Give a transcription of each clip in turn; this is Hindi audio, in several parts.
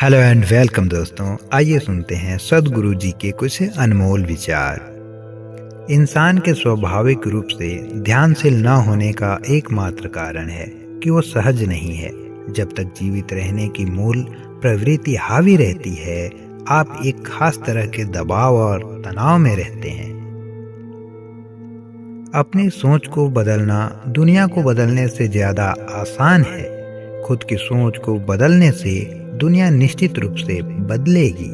हेलो एंड वेलकम दोस्तों। आइए सुनते हैं सद्गुरु जी के कुछ अनमोल विचार। इंसान के स्वाभाविक रूप से ध्यानशील न होने का एकमात्र कारण है कि वो सहज नहीं है। जब तक जीवित रहने की मूल प्रवृत्ति हावी रहती है, आप एक खास तरह के दबाव और तनाव में रहते हैं। अपनी सोच को बदलना दुनिया को बदलने से ज्यादा आसान है। खुद की सोच को बदलने से दुनिया निश्चित रूप से बदलेगी।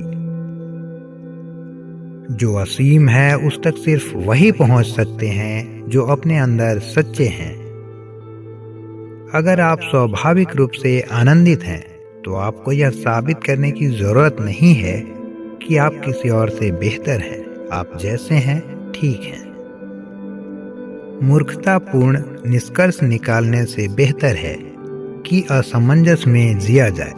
जो असीम है उस तक सिर्फ वही पहुंच सकते हैं जो अपने अंदर सच्चे हैं। अगर आप स्वाभाविक रूप से आनंदित हैं तो आपको यह साबित करने की जरूरत नहीं है कि आप किसी और से बेहतर हैं। आप जैसे हैं ठीक हैं। मूर्खतापूर्ण निष्कर्ष निकालने से बेहतर है कि असमंजस में जिया जाए।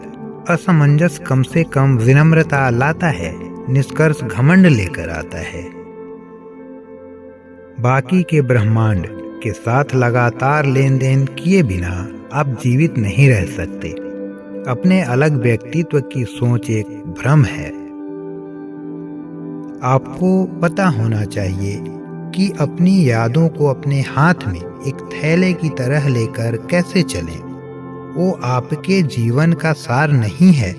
असमंजस कम से कम विनम्रता लाता है, निष्कर्ष घमंड लेकर आता है। बाकी के ब्रह्मांड के साथ लगातार लेन देन किए बिना आप जीवित नहीं रह सकते। अपने अलग व्यक्तित्व की सोच एक भ्रम है। आपको पता होना चाहिए कि अपनी यादों को अपने हाथ में एक थैले की तरह लेकर कैसे चलें। वो आपके जीवन का सार नहीं है,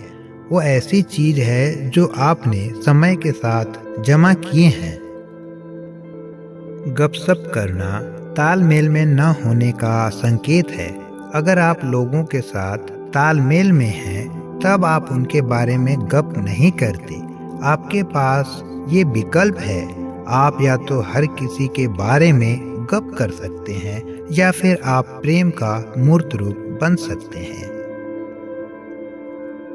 वो ऐसी चीज है जो आपने समय के साथ जमा किए हैं। गपशप करना तालमेल में न होने का संकेत है। अगर आप लोगों के साथ तालमेल में हैं, तब आप उनके बारे में गप नहीं करते। आपके पास ये विकल्प है, आप या तो हर किसी के बारे में गप कर सकते हैं या फिर आप प्रेम का मूर्त रूप बन सकते हैं।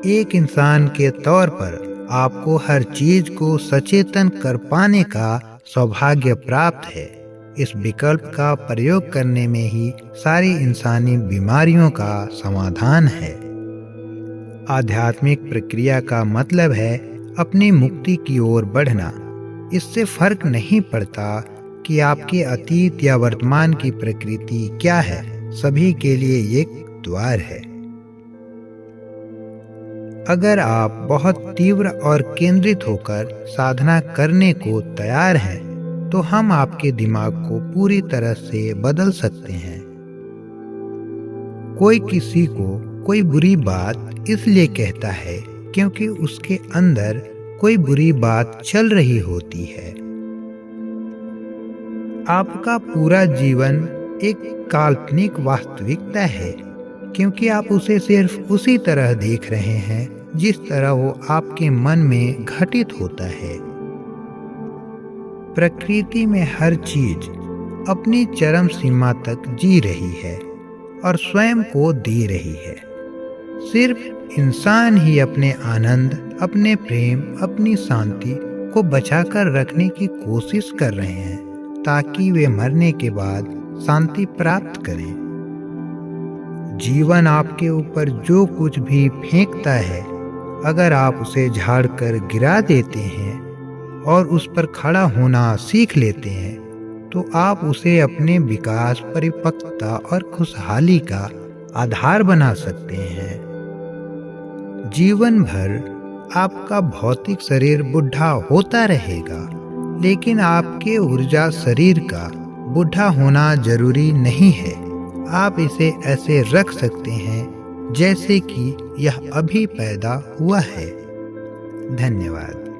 एक इंसान के तौर पर आपको हर चीज को सचेतन कर पाने का सौभाग्य प्राप्त है। इस विकल्प का प्रयोग करने में ही सारी इंसानी बीमारियों का समाधान है। आध्यात्मिक प्रक्रिया का मतलब है अपनी मुक्ति की ओर बढ़ना। इससे फर्क नहीं पड़ता कि आपके अतीत या वर्तमान की प्रकृति क्या है, सभी के लिए एक द्वार है। अगर आप बहुत तीव्र और केंद्रित होकर साधना करने को तैयार हैं, तो हम आपके दिमाग को पूरी तरह से बदल सकते हैं। कोई किसी को कोई बुरी बात इसलिए कहता है क्योंकि उसके अंदर कोई बुरी बात चल रही होती है। आपका पूरा जीवन एक काल्पनिक वास्तविकता है क्योंकि आप उसे सिर्फ उसी तरह देख रहे हैं जिस तरह वो आपके मन में घटित होता है। प्रकृति में हर चीज अपनी चरम सीमा तक जी रही है और स्वयं को दे रही है। सिर्फ इंसान ही अपने आनंद, अपने प्रेम, अपनी शांति को बचाकर रखने की कोशिश कर रहे हैं ताकि वे मरने के बाद शांति प्राप्त करें। जीवन आपके ऊपर जो कुछ भी फेंकता है, अगर आप उसे झाड़कर गिरा देते हैं और उस पर खड़ा होना सीख लेते हैं, तो आप उसे अपने विकास, परिपक्वता और खुशहाली का आधार बना सकते हैं। जीवन भर आपका भौतिक शरीर बुढ़ा होता रहेगा, लेकिन आपके ऊर्जा शरीर का बुढ़ा होना जरूरी नहीं है। आप इसे ऐसे रख सकते हैं जैसे कि यह अभी पैदा हुआ है। धन्यवाद।